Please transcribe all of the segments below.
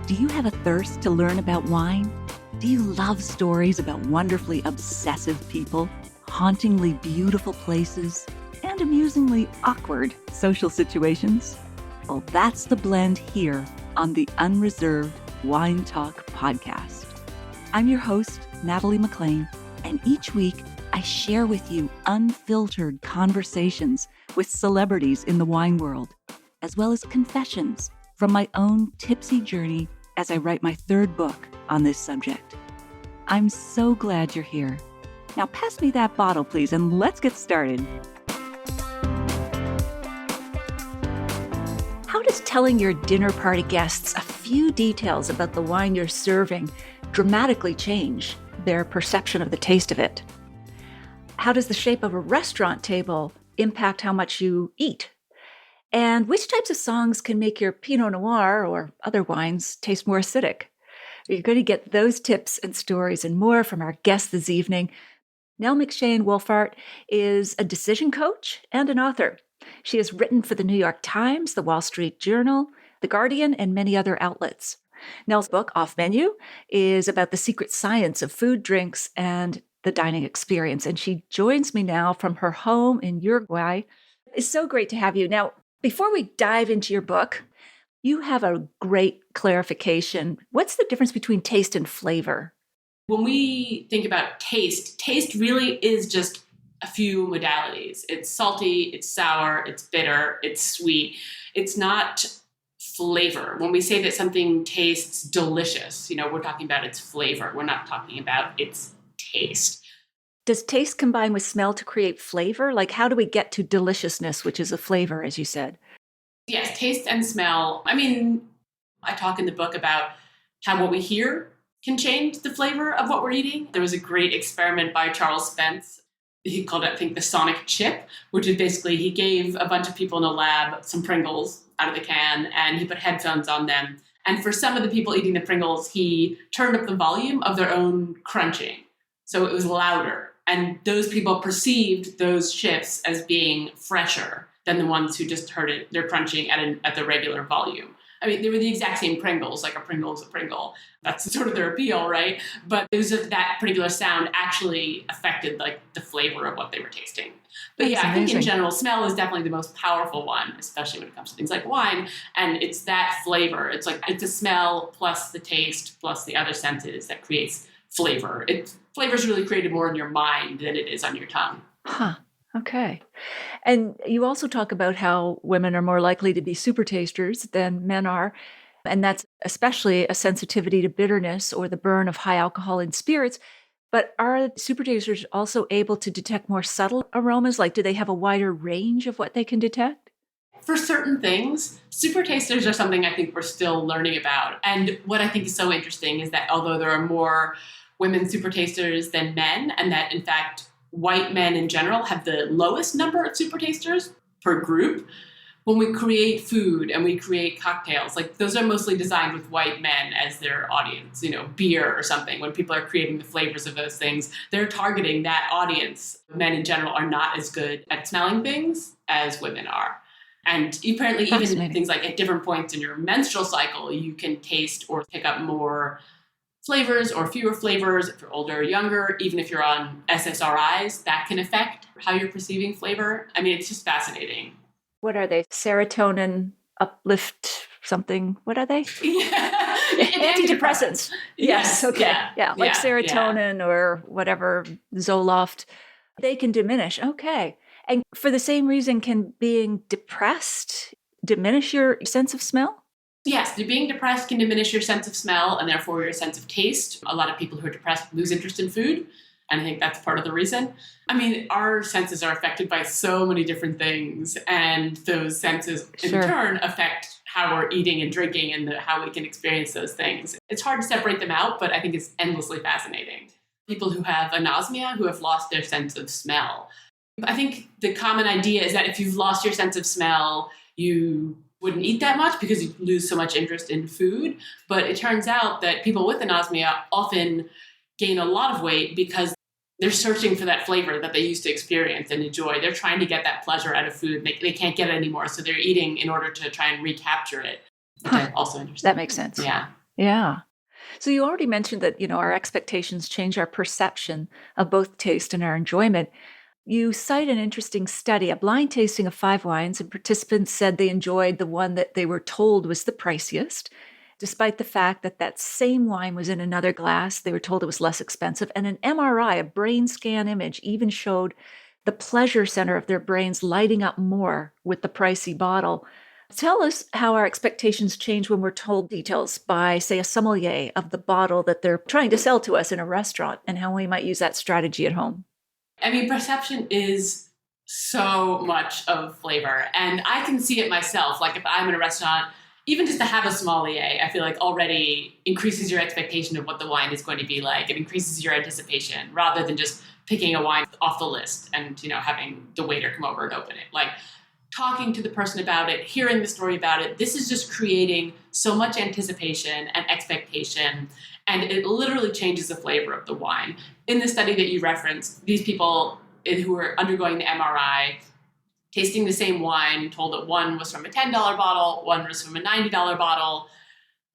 Do you have a thirst to learn about wine? Do you love stories about wonderfully obsessive people, hauntingly beautiful places, and amusingly awkward social situations? Well, that's the blend here on the Unreserved Wine Talk podcast. I'm your host, Natalie McShane, and each week I share with you unfiltered conversations with celebrities in the wine world, as well as confessions from my own tipsy journey as I write my third book on this subject. I'm so glad you're here. Now pass me that bottle, please, and let's get started. How does telling your dinner party guests a few details about the wine you're serving dramatically change their perception of the taste of it? How does the shape of a restaurant table impact how much you eat? And which types of songs can make your Pinot Noir or other wines taste more acidic? You're going to get those tips and stories and more from our guest this evening. Nell McShane Wulfhart is a decision coach and an author. She has written for the New York Times, the Wall Street Journal, The Guardian, and many other outlets. Nell's book, Off Menu, is about the secret science of food, drinks, and the dining experience. And she joins me now from her home in Uruguay. It's so great to have you. Now, before we dive into your book, you have a great clarification. What's the difference between taste and flavor? When we think about taste really is just a few modalities. It's salty, it's sour, it's bitter, it's sweet. It's not flavor. When we say that something tastes delicious, we're talking about its flavor. We're not talking about its taste. Does taste combine with smell to create flavor? Like, how do we get to deliciousness, which is a flavor, as you said? Yes, taste and smell. I talk in the book about how what we hear can change the flavor of what we're eating. There was a great experiment by Charles Spence. He called it, I think, the sonic chip, which is basically he gave a bunch of people in a lab some Pringles out of the can, and he put headphones on them. And for some of the people eating the Pringles, he turned up the volume of their own crunching. So it was louder. And those people perceived those chips as being fresher than the ones who just heard it, they're crunching at the regular volume. They were the exact same Pringles, like a Pringle is a Pringle. That's sort of their appeal, right? But it was that particular sound actually affected the flavor of what they were tasting. But That's I think amazing. in general, smell is definitely the most powerful one, especially when it comes to things like wine. And it's that flavor. It's a smell plus the taste plus the other senses that creates flavor. Flavor is really created more in your mind than it is on your tongue. Huh. Okay. And you also talk about how women are more likely to be supertasters than men are. And that's especially a sensitivity to bitterness or the burn of high alcohol in spirits. But are supertasters also able to detect more subtle aromas? Like, do they have a wider range of what they can detect? For certain things, supertasters are something I think we're still learning about. And what I think is so interesting is that although there are more women supertasters than men, and that in fact, white men in general have the lowest number of supertasters per group, when we create food and we create cocktails, those are mostly designed with white men as their audience, beer or something. When people are creating the flavors of those things, they're targeting that audience. Men in general are not as good at smelling things as women are. And apparently even things like at different points in your menstrual cycle, you can taste or pick up more flavors or fewer flavors if you're older or younger. Even if you're on SSRIs, that can affect how you're perceiving flavor. It's just fascinating. What are they? Serotonin, uplift, something? What are they? Yeah. Antidepressants. Yes. Okay. Yeah. Like serotonin or whatever, Zoloft. They can diminish. Okay. And for the same reason, can being depressed diminish your sense of smell? Yes, being depressed can diminish your sense of smell and therefore your sense of taste. A lot of people who are depressed lose interest in food, and I think that's part of the reason. Our senses are affected by so many different things, and those senses in turn affect how we're eating and drinking and how we can experience those things. It's hard to separate them out, but I think it's endlessly fascinating. People who have anosmia, who have lost their sense of smell. I think the common idea is that if you've lost your sense of smell, you wouldn't eat that much because you lose so much interest in food. But it turns out that people with anosmia often gain a lot of weight because they're searching for that flavor that they used to experience and enjoy. They're trying to get that pleasure out of food. They can't get it anymore, so they're eating in order to try and recapture it. Also interesting. That makes sense. Yeah. Yeah. So you already mentioned that, our expectations change our perception of both taste and our enjoyment. You cite an interesting study, a blind tasting of 5 wines, and participants said they enjoyed the one that they were told was the priciest, despite the fact that that same wine was in another glass. They were told it was less expensive. And an MRI, a brain scan image, even showed the pleasure center of their brains lighting up more with the pricey bottle. Tell us how our expectations change when we're told details by, say, a sommelier of the bottle that they're trying to sell to us in a restaurant, and how we might use that strategy at home. I mean, perception is so much of flavor. And I can see it myself. Like if I'm in a restaurant, even just to have a sommelier, I feel like already increases your expectation of what the wine is going to be like. It increases your anticipation rather than just picking a wine off the list and, having the waiter come over and open it. Like talking to the person about it, hearing the story about it, this is just creating so much anticipation and expectation. And it literally changes the flavor of the wine. In the study that you referenced, these people who were undergoing the MRI, tasting the same wine, told that one was from a $10 bottle, one was from a $90 bottle,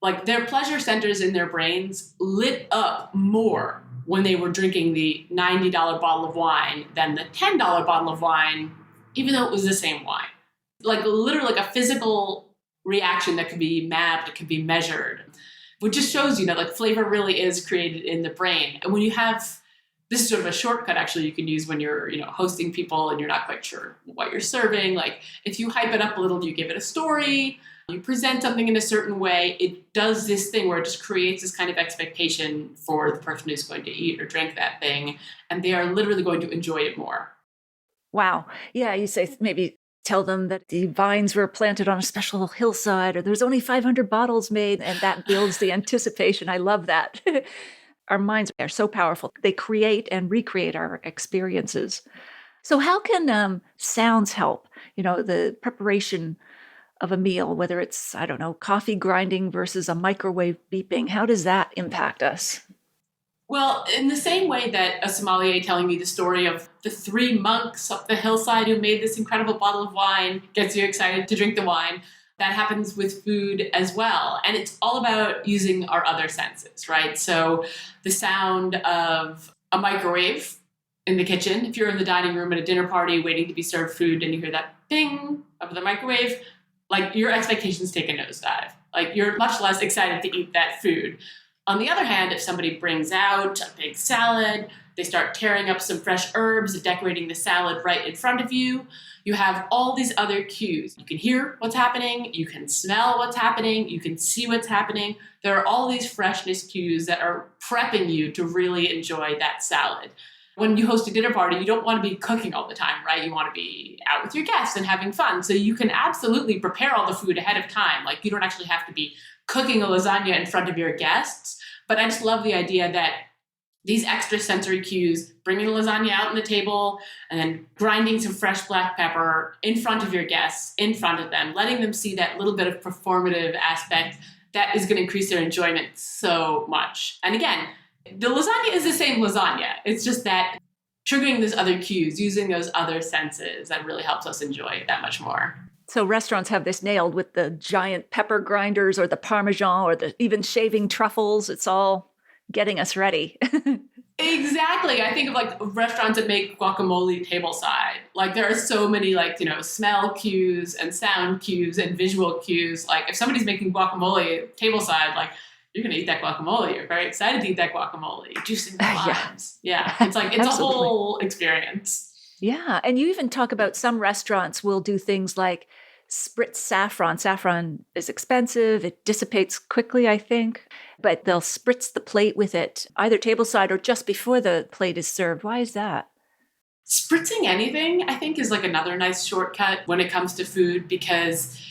like their pleasure centers in their brains lit up more when they were drinking the $90 bottle of wine than the $10 bottle of wine, even though it was the same wine. Like literally like a physical reaction that could be mapped, it could be measured, which just shows you that like flavor really is created in the brain. And when you have, this is sort of a shortcut actually you can use when you're, hosting people and you're not quite sure what you're serving. Like if you hype it up a little, you give it a story, you present something in a certain way, it does this thing where it just creates this kind of expectation for the person who's going to eat or drink that thing. And they are literally going to enjoy it more. Wow. Yeah, you say maybe tell them that the vines were planted on a special hillside, or there's only 500 bottles made, and that builds the anticipation. I love that. Our minds are so powerful. They create and recreate our experiences. So how can sounds help? The preparation of a meal, whether it's, I don't know, coffee grinding versus a microwave beeping, how does that impact us? Well, in the same way that a sommelier telling me the story of the 3 monks up the hillside who made this incredible bottle of wine gets you excited to drink the wine, that happens with food as well. And it's all about using our other senses, right? So the sound of a microwave in the kitchen, if you're in the dining room at a dinner party waiting to be served food and you hear that ping of the microwave, like your expectations take a nosedive. Like you're much less excited to eat that food. On the other hand, if somebody brings out a big salad, they start tearing up some fresh herbs, decorating the salad right in front of you, you have all these other cues. You can hear what's happening, you can smell what's happening, you can see what's happening. There are all these freshness cues that are prepping you to really enjoy that salad. When you host a dinner party, you don't want to be cooking all the time, right? You want to be out with your guests and having fun. So you can absolutely prepare all the food ahead of time. Like you don't actually have to be cooking a lasagna in front of your guests. But I just love the idea that these extra sensory cues, bringing the lasagna out on the table and then grinding some fresh black pepper in front of your guests, in front of them, letting them see that little bit of performative aspect that is going to increase their enjoyment so much. And again, the lasagna is the same lasagna. It's just that triggering those other cues, using those other senses, that really helps us enjoy it that much more. So restaurants have this nailed with the giant pepper grinders or the Parmesan or the even shaving truffles. It's all getting us ready. Exactly. I think of like restaurants that make guacamole tableside. Like there are so many smell cues and sound cues and visual cues. Like if somebody's making guacamole tableside, like you're going to eat that guacamole. You're very excited to eat that guacamole. Juicing the limes. Yeah. It's like, it's a whole experience. Yeah. And you even talk about some restaurants will do things like spritz saffron. Saffron is expensive. It dissipates quickly, I think. But they'll spritz the plate with it, either tableside or just before the plate is served. Why is that? Spritzing anything, I think, is like another nice shortcut when it comes to food because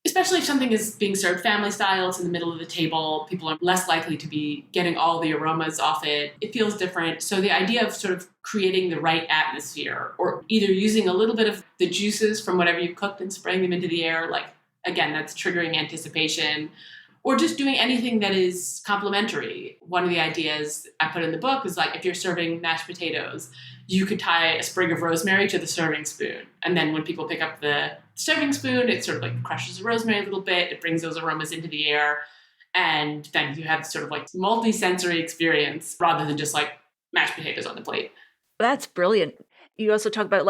especially if something is being served family style, it's in the middle of the table, people are less likely to be getting all the aromas off it. It feels different. So the idea of sort of creating the right atmosphere or either using a little bit of the juices from whatever you cooked and spraying them into the air, like, again, that's triggering anticipation, or just doing anything that is complementary. One of the ideas I put in the book is like, if you're serving mashed potatoes, you could tie a sprig of rosemary to the serving spoon. And then when people pick up the serving spoon, it sort of like crushes the rosemary a little bit. It brings those aromas into the air. And then you have sort of like multi-sensory experience rather than just like mashed potatoes on the plate. That's brilliant. You also talk about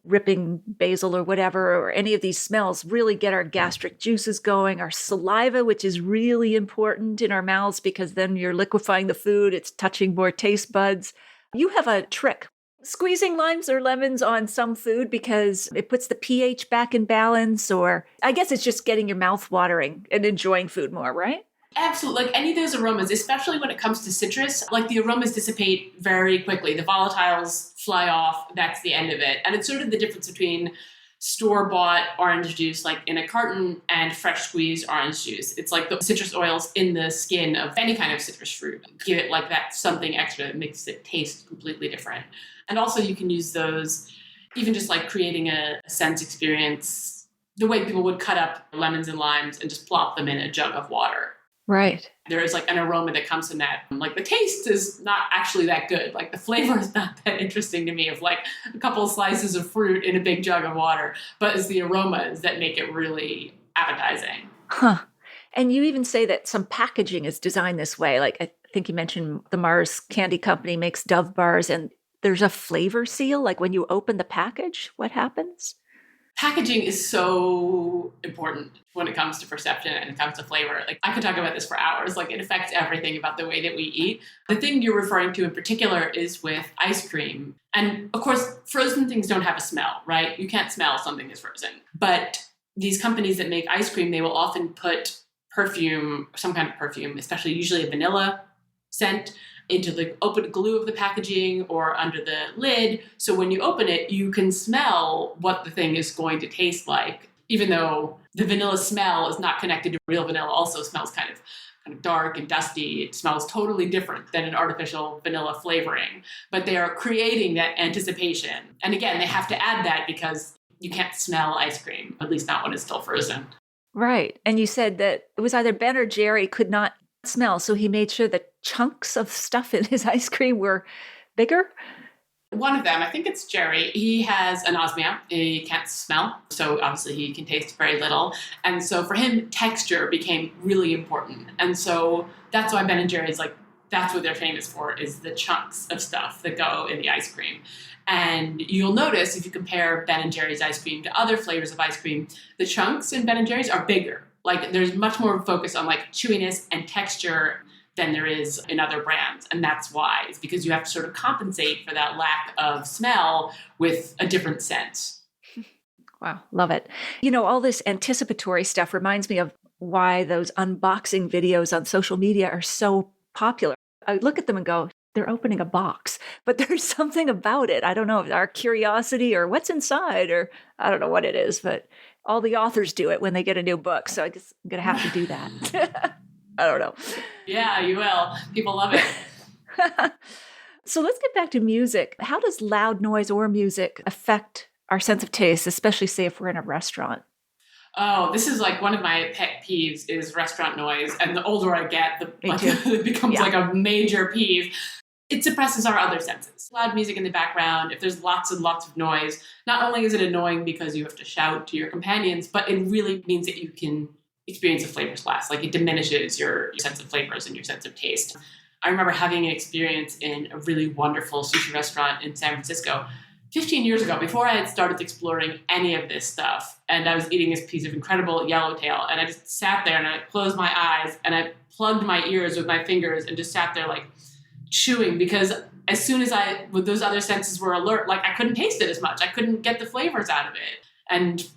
ripping basil or whatever, or any of these smells really get our gastric juices going, our saliva, which is really important in our mouths because then you're liquefying the food. It's touching more taste buds. You have a trick. Squeezing limes or lemons on some food because it puts the pH back in balance, or I guess it's just getting your mouth watering and enjoying food more, right? Absolutely. Like any of those aromas, especially when it comes to citrus, like the aromas dissipate very quickly. The volatiles fly off. That's the end of it. And it's sort of the difference between store-bought orange juice, like in a carton, and fresh squeezed orange juice. It's like the citrus oils in the skin of any kind of citrus fruit. Give it like that something extra that makes it taste completely different. And also you can use those even just like creating a sense experience, the way people would cut up lemons and limes and just plop them in a jug of water. Right. There is like an aroma that comes from that. Like the taste is not actually that good. Like the flavor is not that interesting to me of like a couple of slices of fruit in a big jug of water, but it's the aromas that make it really appetizing. Huh. And you even say that some packaging is designed this way. Like I think you mentioned the Mars Candy Company makes Dove bars and there's a flavor seal. Like when you open the package, what happens? Packaging is so important when it comes to perception and it comes to flavor. Like I could talk about this for hours. Like it affects everything about the way that we eat. The thing you're referring to in particular is with ice cream. And of course, frozen things don't have a smell, right? You can't smell something is frozen. But these companies that make ice cream, they will often put perfume, some kind of perfume, especially usually a vanilla scent, into the open glue of the packaging or under the lid. So when you open it, you can smell what the thing is going to taste like, even though the vanilla smell is not connected to real vanilla, also smells kind of dark and dusty. It smells totally different than an artificial vanilla flavoring, but they are creating that anticipation. And again, they have to add that because you can't smell ice cream, at least not when it's still frozen. Right. And you said that it was either Ben or Jerry could not smell, so he made sure that chunks of stuff in his ice cream were bigger. One of them, I think it's Jerry, he has anosmia. He can't smell, so obviously he can taste very little. And so for him, texture became really important. And so that's why Ben and Jerry's that's what they're famous for, is the chunks of stuff that go in the ice cream. And you'll notice if you compare Ben and Jerry's ice cream to other flavors of ice cream, the chunks in Ben and Jerry's are bigger. Like there's much more focus on like chewiness and texture than there is in other brands. And that's why. It's because you have to sort of compensate for that lack of smell with a different scent. Wow, love it. You know, all this anticipatory stuff reminds me of why those unboxing videos on social media are so popular. I look at them and go, they're opening a box, but there's something about it. I don't know if our curiosity or what's inside, or I don't know what it is, but all the authors do it when they get a new book. So I guess I'm going to have to do that. I don't know. Yeah, you will. People love it. So let's get back to music. How does loud noise or music affect our sense of taste, especially say if we're in a restaurant? Oh, this is like one of my pet peeves is restaurant noise. And the older I get, it becomes like a major peeve. It suppresses our other senses. Loud music in the background, if there's lots and lots of noise, not only is it annoying because you have to shout to your companions, but it really means that you can experience a flavors glass. Like it diminishes your sense of flavors and your sense of taste. I remember having an experience in a really wonderful sushi restaurant in San Francisco 15 years ago, before I had started exploring any of this stuff. And I was eating this piece of incredible yellowtail. And I just sat there and I closed my eyes and I plugged my ears with my fingers and just sat there like chewing, because as soon as those other senses were alert, like I couldn't taste it as much. I couldn't get the flavors out of it. And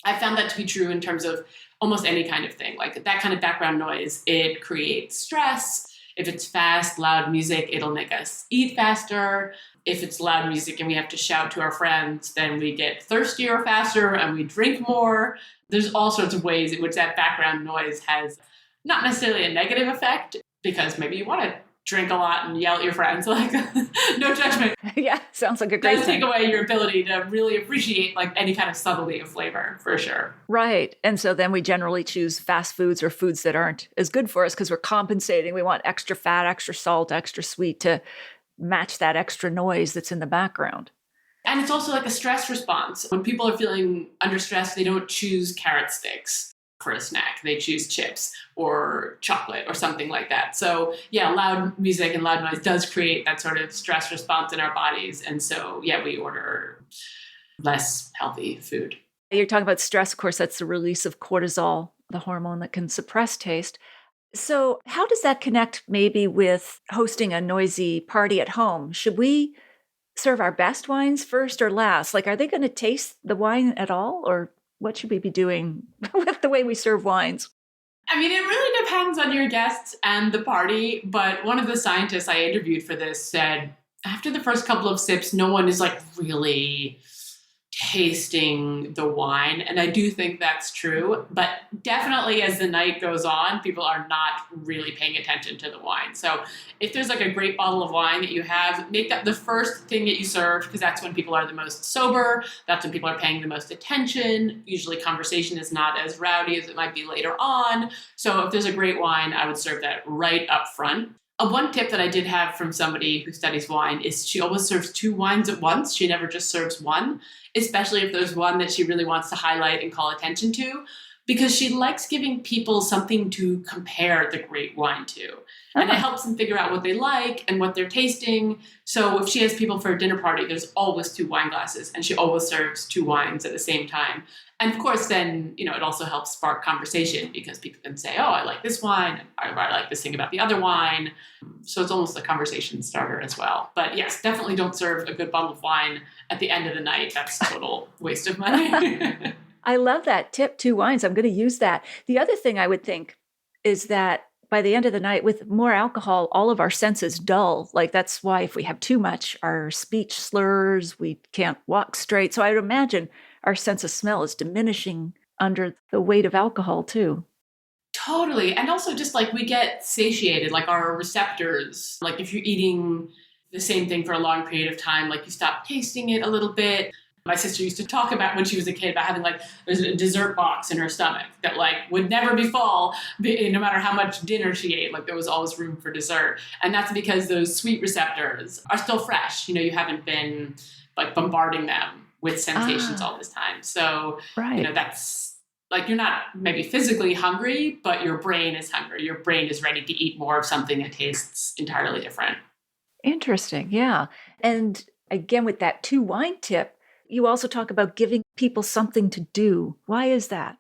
I found that to be true in terms of almost any kind of thing. Like that kind of background noise, it creates stress. If it's fast, loud music, it'll make us eat faster. If it's loud music and we have to shout to our friends, then we get thirstier faster and we drink more. There's all sorts of ways in which that background noise has not necessarily a negative effect, because maybe you want to drink a lot and yell at your friends. Like, no judgment. Yeah, sounds like a great does thing. Take away your ability to really appreciate like any kind of subtlety of flavor, for sure. Right. And so then we generally choose fast foods or foods that aren't as good for us because we're compensating. We want extra fat, extra salt, extra sweet to match that extra noise that's in the background. And it's also like a stress response. When people are feeling under stress, they don't choose carrot sticks. for a snack. They choose chips or chocolate or something like that. So yeah, loud music and loud noise does create that sort of stress response in our bodies. And so yeah, we order less healthy food. You're talking about stress. Of course, that's the release of cortisol, the hormone that can suppress taste. So how does that connect maybe with hosting a noisy party at home? Should we serve our best wines first or last? Like, are they going to taste the wine at all? Or what should we be doing with the way we serve wines? I mean, it really depends on your guests and the party. But one of the scientists I interviewed for this said, after the first couple of sips, no one is like really tasting the wine. And I do think that's true. But definitely as the night goes on, people are not really paying attention to the wine. So if there's like a great bottle of wine that you have, make that the first thing that you serve, because that's when people are the most sober. That's when people are paying the most attention. Usually conversation is not as rowdy as it might be later on. So if there's a great wine, I would serve that right up front. One tip that I did have from somebody who studies wine is she always serves 2 wines at once. She never just serves one, especially if there's one that she really wants to highlight and call attention to, because she likes giving people something to compare the great wine to. And it helps them figure out what they like and what they're tasting. So if she has people for a dinner party, there's always 2 wine glasses, and she always serves 2 wines at the same time. And of course, then, it also helps spark conversation, because people can say, oh, I like this wine, and I like this thing about the other wine. So it's almost a conversation starter as well. But yes, definitely don't serve a good bottle of wine at the end of the night. That's a total waste of money. I love that tip, 2 wines. I'm going to use that. The other thing I would think is that by the end of the night, with more alcohol, all of our senses dull. Like, that's why if we have too much, our speech slurs, we can't walk straight. So I would imagine our sense of smell is diminishing under the weight of alcohol too. Totally. And also just like we get satiated, like our receptors, like if you're eating the same thing for a long period of time, like you stop tasting it a little bit. My sister used to talk about when she was a kid about having like there's a dessert box in her stomach that like would never be full no matter how much dinner she ate. Like there was always room for dessert. And that's because those sweet receptors are still fresh. You haven't been like bombarding them with sensations all this time. So, right. That's like you're not maybe physically hungry, but your brain is hungry. Your brain is ready to eat more of something that tastes entirely different. Interesting. Yeah. And again, with that 2 wine tip, you also talk about giving people something to do. Why is that?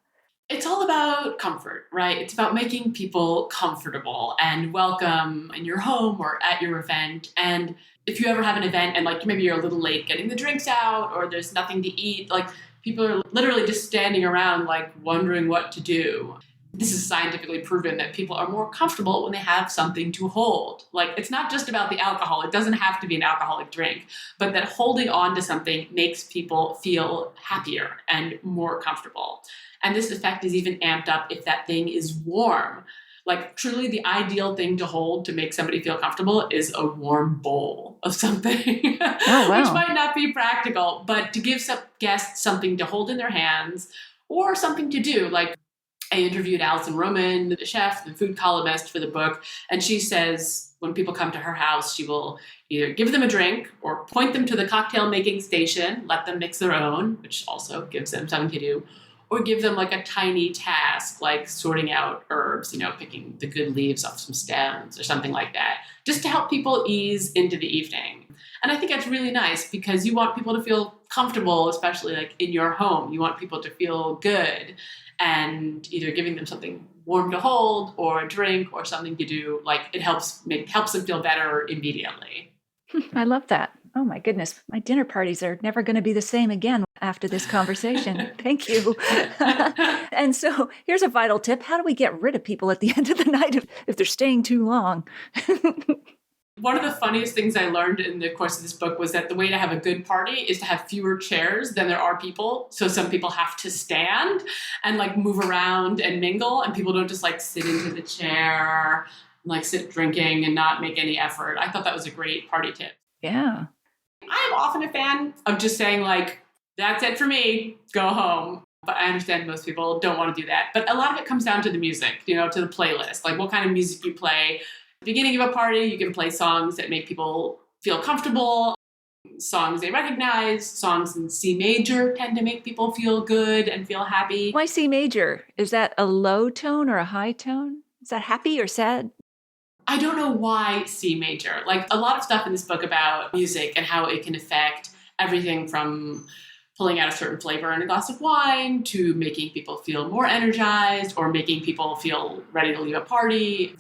It's all about comfort, right? It's about making people comfortable and welcome in your home or at your event. And if you ever have an event and like maybe you're a little late getting the drinks out or there's nothing to eat, like people are literally just standing around like wondering what to do. This is scientifically proven that people are more comfortable when they have something to hold. Like, it's not just about the alcohol. It doesn't have to be an alcoholic drink, but that holding on to something makes people feel happier and more comfortable. And this effect is even amped up if that thing is warm. Like, truly the ideal thing to hold to make somebody feel comfortable is a warm bowl of something, oh, wow. which might not be practical, but to give some guests something to hold in their hands or something to do. Like, I interviewed Alison Roman, the chef, the food columnist for the book, and she says when people come to her house, she will either give them a drink or point them to the cocktail making station, let them mix their own, which also gives them something to do, or give them like a tiny task, like sorting out herbs, picking the good leaves off some stems or something like that, just to help people ease into the evening. And I think that's really nice because you want people to feel comfortable, especially like in your home. You want people to feel good. And either giving them something warm to hold or a drink or something to do, like it helps them feel better immediately. I love that. Oh my goodness. My dinner parties are never going to be the same again after this conversation. Thank you. And so here's a vital tip. How do we get rid of people at the end of the night if they're staying too long? One of the funniest things I learned in the course of this book was that the way to have a good party is to have fewer chairs than there are people. So some people have to stand and like move around and mingle, and people don't just like sit into the chair, like sit drinking and not make any effort. I thought that was a great party tip. Yeah. I am often a fan of just saying like, that's it for me, go home. But I understand most people don't want to do that. But a lot of it comes down to the music, to the playlist, like what kind of music you play. Beginning of a party, you can play songs that make people feel comfortable. songs they recognize. Songs in C major tend to make people feel good and feel happy. Why C major? Is that a low tone or a high tone? Is that happy or sad? I don't know why C major. Like a lot of stuff in this book about music and how it can affect everything from pulling out a certain flavor in a glass of wine to making people feel more energized or making people feel ready to leave a party.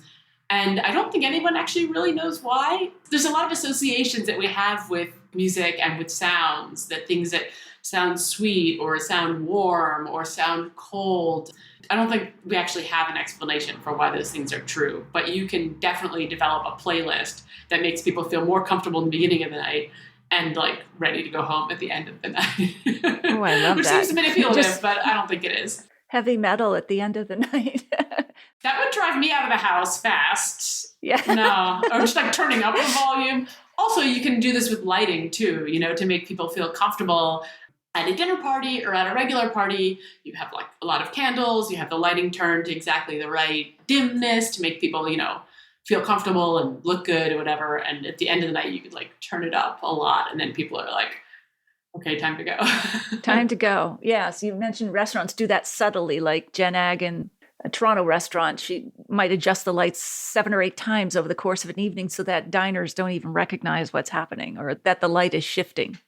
And I don't think anyone actually really knows why. There's a lot of associations that we have with music and with sounds, that things that sound sweet or sound warm or sound cold. I don't think we actually have an explanation for why those things are true, but you can definitely develop a playlist that makes people feel more comfortable in the beginning of the night and like ready to go home at the end of the night. Oh, I love Which that. seems manipulative, but I don't think it is. Heavy metal at the end of the night. That would drive me out of the house fast. Yeah. No, or just like turning up the volume. Also, you can do this with lighting too, to make people feel comfortable at a dinner party or at a regular party. You have like a lot of candles, you have the lighting turned to exactly the right dimness to make people, feel comfortable and look good or whatever. And at the end of the night, you could like turn it up a lot. And then people are like, okay, time to go. Time to go. Yeah. So you mentioned restaurants do that subtly, like Jen Ag in a Toronto restaurant. She might adjust the lights 7 or 8 times over the course of an evening so that diners don't even recognize what's happening or that the light is shifting.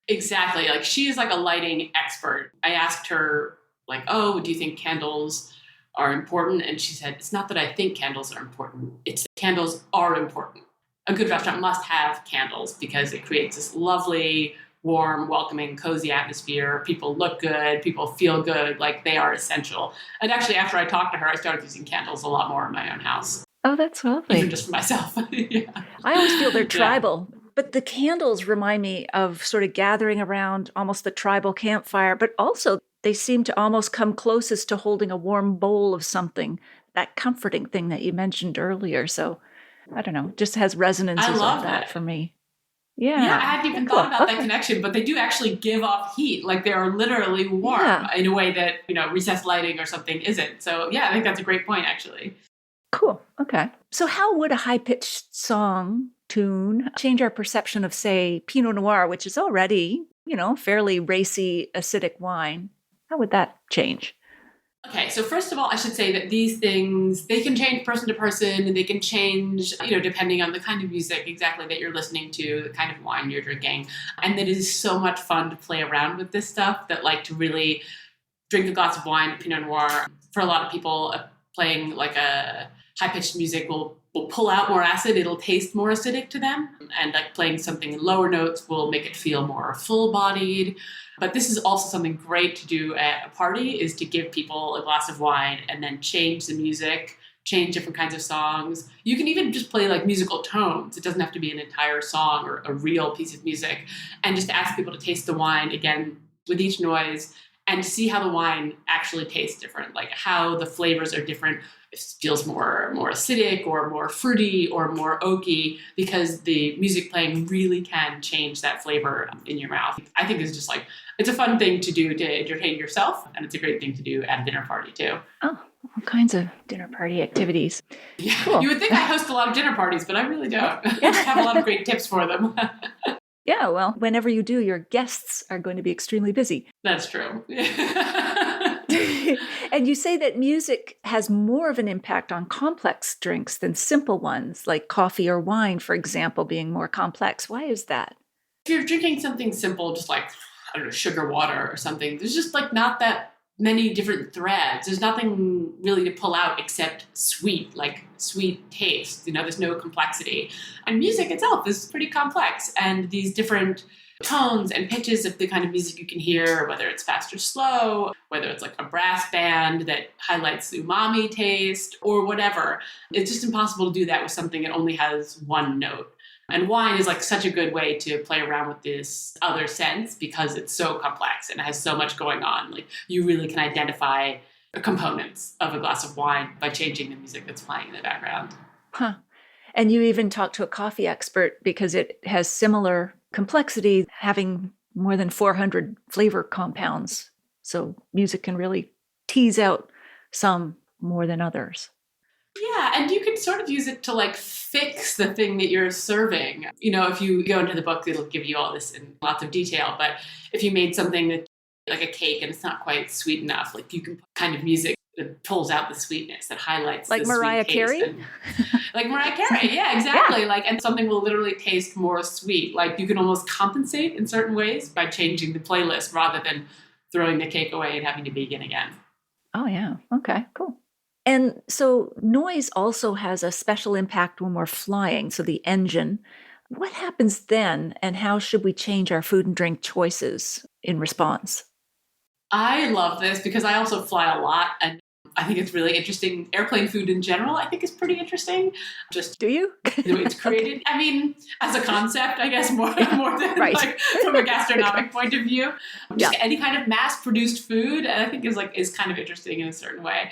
Exactly. Like she's like a lighting expert. I asked her like, oh, do you think candles are important? And she said, it's not that I think candles are important. It's that candles are important. A good restaurant must have candles because it creates this lovely, warm, welcoming, cozy atmosphere. People look good. People feel good. Like they are essential. And actually, after I talked to her, I started using candles a lot more in my own house. Oh, that's lovely. Even just for myself. Yeah. I always feel they're tribal. Yeah. But the candles remind me of sort of gathering around almost the tribal campfire, but also they seem to almost come closest to holding a warm bowl of something, that comforting thing that you mentioned earlier. So I don't know, just has resonances of that for me. Yeah. Yeah, I hadn't even thought about that connection, but they do actually give off heat. Like they are literally warm in a way that, recessed lighting or something isn't. So yeah, I think that's a great point, actually. Cool. Okay. So how would a high-pitched song tune change our perception of, say, Pinot Noir, which is already, fairly racy, acidic wine? How would that change? Okay, so first of all, I should say that these things, they can change person to person, and they can change, depending on the kind of music exactly that you're listening to, the kind of wine you're drinking. And it is so much fun to play around with this stuff that like to really drink a glass of wine, Pinot Noir. For a lot of people, playing like a high-pitched music will pull out more acid. It'll taste more acidic to them. And like playing something in lower notes will make it feel more full-bodied. But this is also something great to do at a party, is to give people a glass of wine and then change the music, change different kinds of songs. You can even just play like musical tones. It doesn't have to be an entire song or a real piece of music. And just ask people to taste the wine again with each noise and see how the wine actually tastes different, like how the flavors are different. It feels more acidic or more fruity or more oaky, because the music playing really can change that flavor in your mouth. I think it's just like, it's a fun thing to do to entertain yourself, and it's a great thing to do at a dinner party too. Oh, all kinds of dinner party activities. Yeah, cool. You would think I host a lot of dinner parties, but I really don't. I just have a lot of great tips for them. Yeah, well, whenever you do, your guests are going to be extremely busy. That's true. And you say that music has more of an impact on complex drinks than simple ones, like coffee or wine, for example, being more complex. Why is that? If you're drinking something simple, just like, I don't know, sugar water or something, there's just like not that many different threads. There's nothing really to pull out except sweet taste. There's no complexity. And music itself is pretty complex. And these different tones and pitches of the kind of music you can hear, whether it's fast or slow, whether it's like a brass band that highlights the umami taste or whatever. It's just impossible to do that with something that only has one note. And wine is like such a good way to play around with this other sense because it's so complex and it has so much going on. Like you really can identify the components of a glass of wine by changing the music that's playing in the background. Huh. And you even talked to a coffee expert because it has similar complexity, having more than 400 flavor compounds. So music can really tease out some more than others. Yeah, and you can sort of use it to like fix the thing that you're serving. You know, if you go into the book, it'll give you all this in lots of detail. But if you made something that like a cake and it's not quite sweet enough, like you can put kind of music that pulls out the sweetness, that highlights like the Mariah sweet taste. Carey? And, like Mariah Carey, yeah, exactly. Like, and something will literally taste more sweet. Like you can almost compensate in certain ways by changing the playlist rather than throwing the cake away and having to begin again. Oh, yeah. Okay, cool. And so noise also has a special impact when we're flying. So the engine, what happens then, and how should we change our food and drink choices in response? I love this because I also fly a lot, and I think it's really interesting. Airplane food in general, I think, is pretty interesting. Just Do you? the way it's created. Okay. I mean, as a concept, I guess more than right. like from a gastronomic point of view. Just any kind of mass-produced food, I think is kind of interesting in a certain way.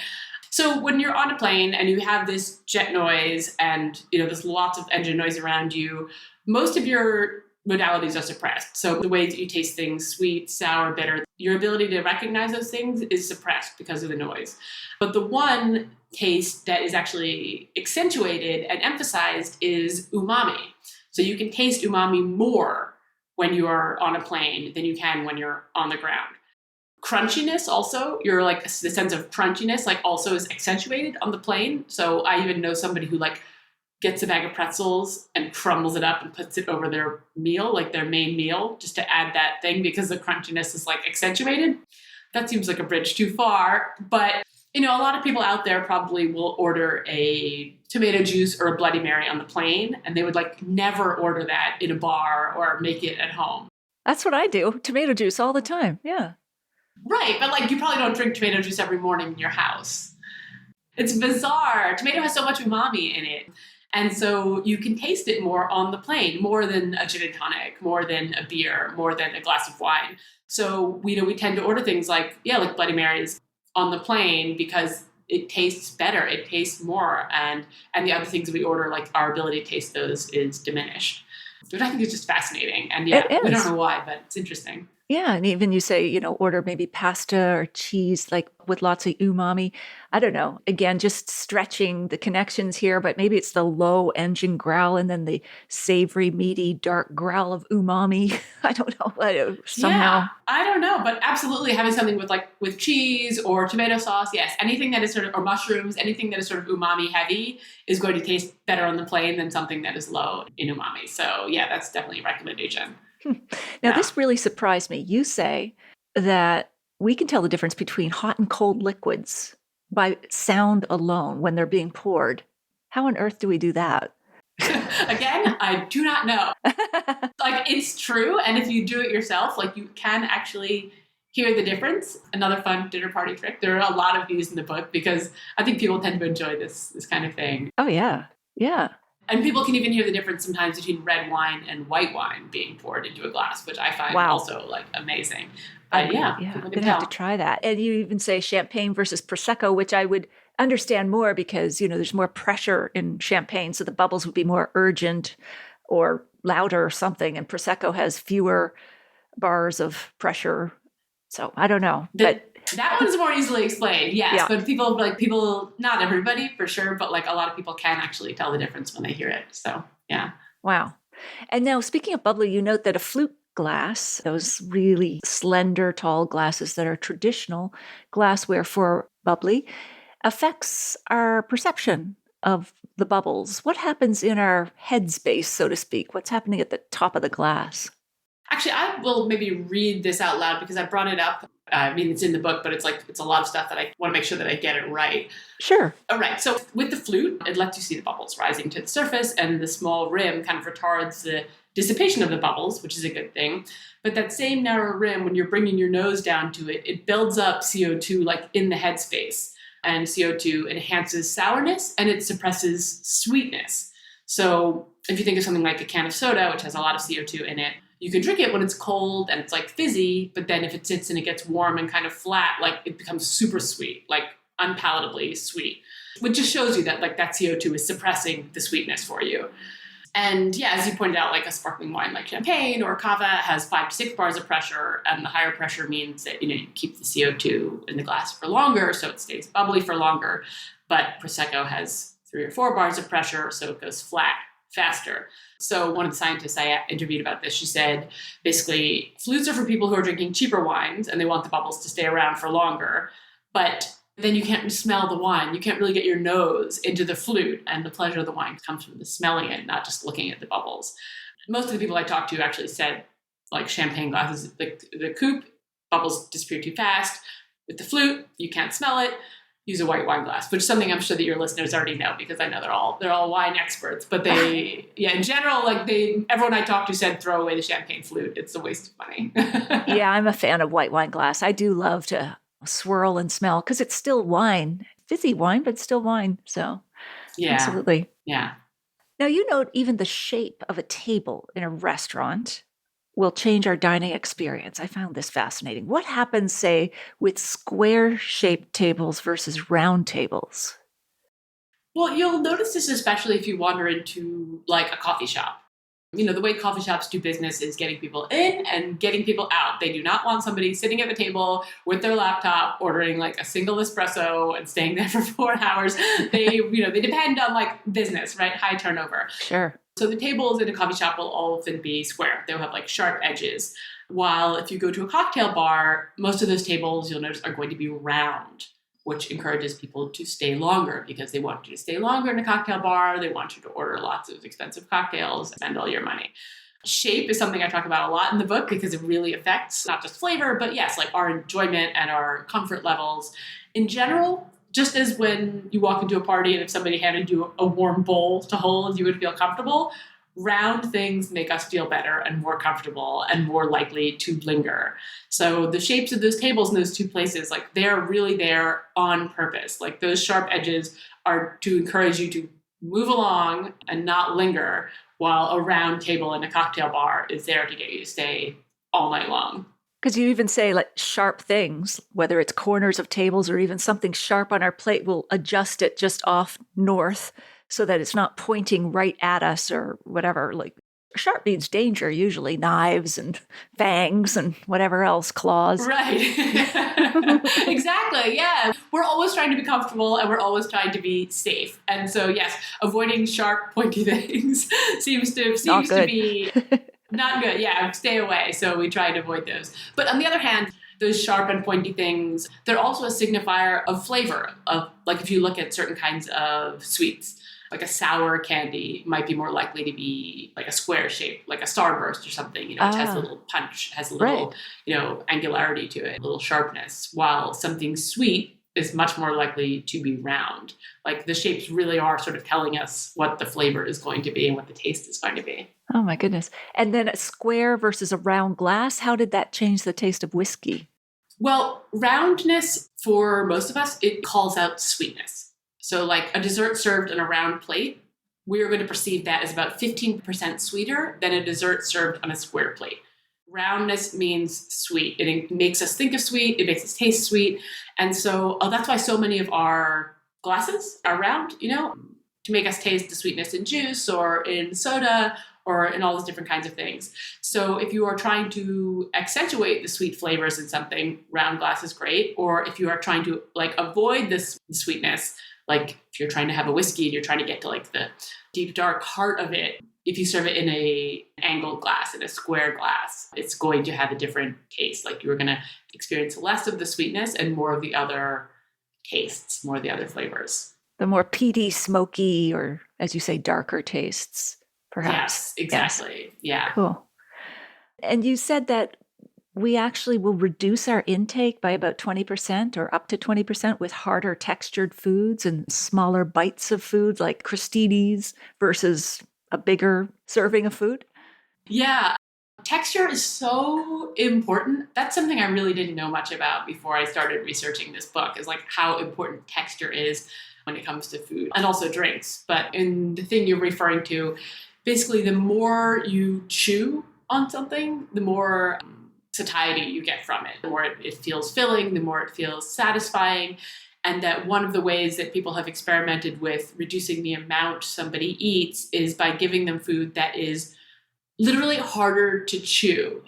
So when you're on a plane and you have this jet noise and there's lots of engine noise around you, most of your modalities are suppressed. So the way that you taste things, sweet, sour, bitter, your ability to recognize those things is suppressed because of the noise. But the one taste that is actually accentuated and emphasized is umami. So you can taste umami more when you are on a plane than you can when you're on the ground. Crunchiness also, you're like the sense of crunchiness like also is accentuated on the plane. So I even know somebody who like gets a bag of pretzels and crumbles it up and puts it over their meal, like their main meal, just to add that thing because the crunchiness is like accentuated. That seems like a bridge too far. But, a lot of people out there probably will order a tomato juice or a Bloody Mary on the plane, and they would like never order that in a bar or make it at home. That's what I do. Tomato juice all the time. Yeah. Right. But like you probably don't drink tomato juice every morning in your house. It's bizarre. Tomato has so much umami in it. And so you can taste it more on the plane, more than a gin and tonic, more than a beer, more than a glass of wine. So we tend to order things like Bloody Marys on the plane because it tastes better, it tastes more, and the other things we order, like our ability to taste those, is diminished. Which I think is just fascinating. And we don't know why, but it's interesting. Yeah, and even you say, order maybe pasta or cheese, like with lots of umami. I don't know. Again, just stretching the connections here, but maybe it's the low engine growl and then the savory, meaty, dark growl of umami. I don't know. Somehow. Yeah, I don't know, but absolutely having something with cheese or tomato sauce, yes. Anything that is or mushrooms, anything that is sort of umami heavy is going to taste better on the plane than something that is low in umami. So yeah, that's definitely a recommendation. Now, this really surprised me. You say that we can tell the difference between hot and cold liquids by sound alone when they're being poured. How on earth do we do that? Again, I do not know. Like, it's true. And if you do it yourself, like you can actually hear the difference. Another fun dinner party trick. There are a lot of these in the book because I think people tend to enjoy this kind of thing. Oh, yeah. Yeah. And people can even hear the difference sometimes between red wine and white wine being poured into a glass, which I find also like amazing. But I'm going to have to try that. And you even say champagne versus Prosecco, which I would understand more because, there's more pressure in champagne. So the bubbles would be more urgent or louder or something. And Prosecco has fewer bars of pressure. So I don't know. That one's more easily explained, yes. Yeah. But people, not everybody for sure, but like a lot of people can actually tell the difference when they hear it. So, yeah. Wow. And now, speaking of bubbly, you note that a flute glass, those really slender, tall glasses that are traditional glassware for bubbly, affects our perception of the bubbles. What happens in our headspace, so to speak? What's happening at the top of the glass? Actually, I will maybe read this out loud because I brought it up. I mean, it's in the book, but it's a lot of stuff that I want to make sure that I get it right. Sure. All right. So with the flute, it lets you see the bubbles rising to the surface, and the small rim kind of retards the dissipation of the bubbles, which is a good thing. But that same narrow rim, when you're bringing your nose down to it, it builds up CO2 like in the headspace. And CO2 enhances sourness and it suppresses sweetness. So if you think of something like a can of soda, which has a lot of CO2 in it, you can drink it when it's cold and it's like fizzy, but then if it sits and it gets warm and kind of flat, like it becomes super sweet, like unpalatably sweet, which just shows you that like that CO2 is suppressing the sweetness for you. And yeah, as you pointed out, like a sparkling wine like champagne or cava has 5 to 6 bars of pressure, and the higher pressure means that you keep the CO2 in the glass for longer, so it stays bubbly for longer. But Prosecco has 3 or 4 bars of pressure, so it goes flat faster. So one of the scientists I interviewed about this, she said, basically, flutes are for people who are drinking cheaper wines and they want the bubbles to stay around for longer. But then you can't smell the wine. You can't really get your nose into the flute. And the pleasure of the wine comes from the smelling it, not just looking at the bubbles. Most of the people I talked to actually said, like champagne glasses, the coupe, bubbles disappear too fast. With the flute, you can't smell it. Use a white wine glass, which is something I'm sure that your listeners already know because I know they're all wine experts. But in general, everyone I talked to said throw away the champagne flute. It's a waste of money. Yeah, I'm a fan of white wine glass. I do love to swirl and smell because it's still wine, fizzy wine, but still wine. So yeah, absolutely. Yeah. Now, you note even the shape of a table in a restaurant will change our dining experience. I found this fascinating. What happens, say, with square-shaped tables versus round tables? Well, you'll notice this especially if you wander into like a coffee shop. You know, the way coffee shops do business is getting people in and getting people out. They do not want somebody sitting at the table with their laptop, ordering like a single espresso and staying there for 4 hours. They depend on like business, right? High turnover. Sure. So the tables in a coffee shop will often be square. They'll have like sharp edges. While if you go to a cocktail bar, most of those tables you'll notice are going to be round, which encourages people to stay longer because they want you to stay longer in a cocktail bar. They want you to order lots of expensive cocktails, spend all your money. Shape is something I talk about a lot in the book because it really affects not just flavor, but yes, like our enjoyment and our comfort levels. In general, just as when you walk into a party and if somebody handed you a warm bowl to hold, you would feel comfortable, round things make us feel better and more comfortable and more likely to linger. So the shapes of those tables in those two places, like they're really there on purpose. Like those sharp edges are to encourage you to move along and not linger, while a round table in a cocktail bar is there to get you to stay all night long. Because you even say like sharp things, whether it's corners of tables or even something sharp on our plate, we'll adjust it just off north so that it's not pointing right at us or whatever. Like sharp means danger, usually knives and fangs and whatever else, claws. Right. Exactly. Yeah. We're always trying to be comfortable and we're always trying to be safe. And so, yes, avoiding sharp, pointy things seems to be not good. Yeah, stay away. So we try to avoid those. But on the other hand, those sharp and pointy things, they're also a signifier of flavor. Of like if you look at certain kinds of sweets, like a sour candy might be more likely to be like a square shape, like a starburst or something, which has a little punch, has a little, angularity to it, a little sharpness, while something sweet is much more likely to be round. Like the shapes really are sort of telling us what the flavor is going to be and what the taste is going to be. Oh my goodness. And then a square versus a round glass, how did that change the taste of whiskey? Well, roundness for most of us, it calls out sweetness. So like a dessert served on a round plate, we are going to perceive that as about 15% sweeter than a dessert served on a square plate. Roundness means sweet. It makes us think of sweet. It makes us taste sweet. And so that's why so many of our glasses are round, to make us taste the sweetness in juice or in soda or in all those different kinds of things. So if you are trying to accentuate the sweet flavors in something, round glass is great. Or if you are trying to avoid this sweetness, like if you're trying to have a whiskey and you're trying to get to the deep, dark heart of it, if you serve it in an angled glass, in a square glass, it's going to have a different taste. Like you're going to experience less of the sweetness and more of the other tastes, more of the other flavors. The more peaty, smoky, or as you say, darker tastes, perhaps. Yes, exactly. Yes. Yeah. Cool. And you said that we actually will reduce our intake by about 20% or up to 20% with harder textured foods and smaller bites of food like crostinis versus a bigger serving of food? Yeah. Texture is so important. That's something I really didn't know much about before I started researching this book, is how important texture is when it comes to food and also drinks. But in the thing you're referring to, basically the more you chew on something, the more satiety you get from it. The more it feels filling, the more it feels satisfying. And that one of the ways that people have experimented with reducing the amount somebody eats is by giving them food that is literally harder to chew.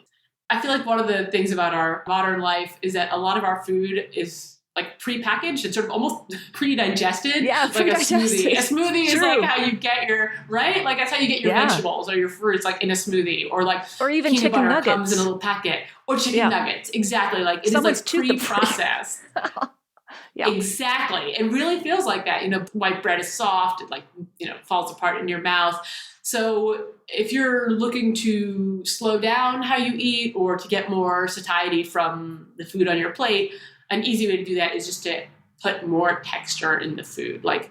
I feel like one of the things about our modern life is that a lot of our food is like prepackaged. It's sort of almost pre-digested. Yeah, like pre-digested. A smoothie is True. like how you get your, right? Like that's how you get your vegetables or your fruits, like in a smoothie, or like or even peanut chicken butter nuggets comes in a little packet, or chicken nuggets. Exactly. Like it Someone's is like pre-processed. Yeah. Exactly. It really feels like that. White bread is soft. It falls apart in your mouth. So if you're looking to slow down how you eat or to get more satiety from the food on your plate, an easy way to do that is just to put more texture in the food. Like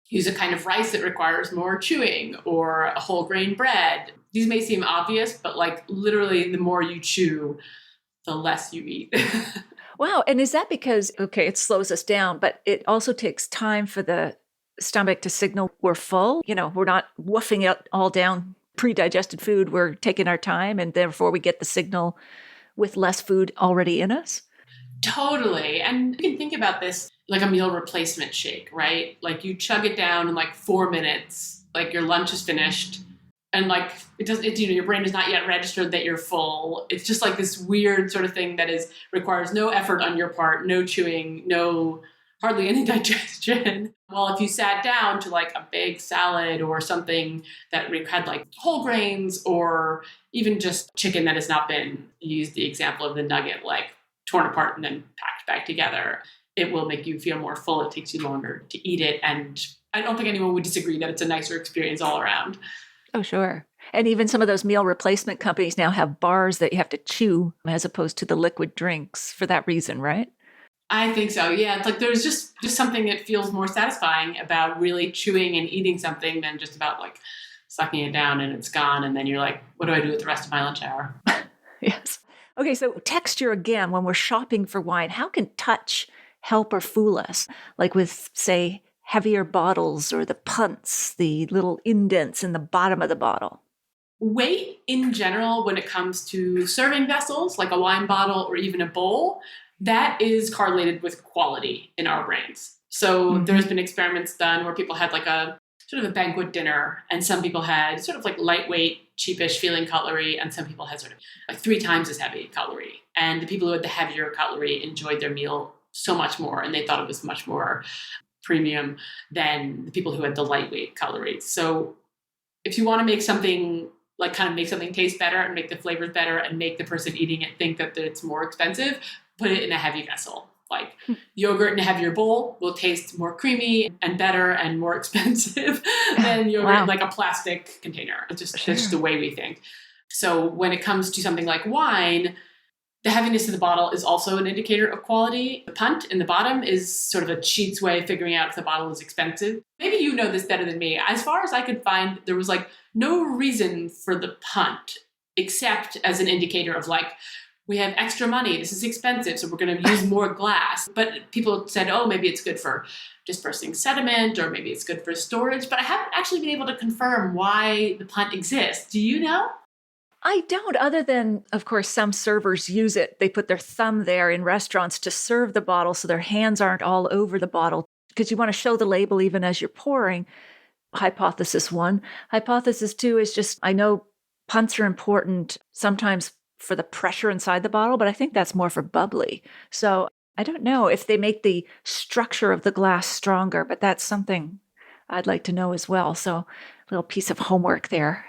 use a kind of rice that requires more chewing, or a whole grain bread. These may seem obvious, but like literally the more you chew, the less you eat. Wow. And is that because, it slows us down, but it also takes time for the stomach to signal we're full? We're not woofing it all down pre-digested food. We're taking our time, and therefore we get the signal with less food already in us? Totally. And you can think about this like a meal replacement shake, right? Like you chug it down in like 4 minutes, like your lunch is finished. And like your brain is not yet registered that you're full. It's just like this weird sort of thing that requires no effort on your part, no chewing, hardly any digestion. Well, if you sat down to like a big salad or something that had like whole grains, or even just chicken that has not been, used the example of the nugget, like torn apart and then packed back together, it will make you feel more full. It takes you longer to eat it. And I don't think anyone would disagree that it's a nicer experience all around. Oh, sure. And even some of those meal replacement companies now have bars that you have to chew as opposed to the liquid drinks for that reason, right? I think so. Yeah. It's like there's just something that feels more satisfying about really chewing and eating something than just about like sucking it down and it's gone. And then you're like, what do I do with the rest of my lunch hour? Yes. Okay. So texture again, when we're shopping for wine, how can touch help or fool us? Like with, say, heavier bottles or the punts, the little indents in the bottom of the bottle? Weight in general, when it comes to serving vessels, like a wine bottle or even a bowl, that is correlated with quality in our brains. So there's been experiments done where people had like a sort of a banquet dinner, and some people had sort of like lightweight, cheapish feeling cutlery, and some people had sort of like 3 times as heavy cutlery. And the people who had the heavier cutlery enjoyed their meal so much more, and they thought it was much more premium than the people who had the lightweight cutlery. So if you want to make something taste better and make the flavors better and make the person eating it think that it's more expensive, put it in a heavy vessel. Like yogurt in a heavier bowl will taste more creamy and better and more expensive than yogurt in like a plastic container. It's just, That's just the way we think. So when it comes to something like wine, the heaviness of the bottle is also an indicator of quality. The punt in the bottom is sort of a cheat's way of figuring out if the bottle is expensive. Maybe you know this better than me. As far as I could find, there was like no reason for the punt except as an indicator of like, we have extra money, this is expensive, so we're going to use more glass. But people said, oh, maybe it's good for dispersing sediment, or maybe it's good for storage. But I haven't actually been able to confirm why the punt exists. Do you know? I don't, other than, of course, some servers use it. They put their thumb there in restaurants to serve the bottle so their hands aren't all over the bottle, because you want to show the label even as you're pouring. Hypothesis 1. Hypothesis 2 is just, I know punts are important sometimes for the pressure inside the bottle, but I think that's more for bubbly. So I don't know if they make the structure of the glass stronger, but that's something I'd like to know as well. So a little piece of homework there.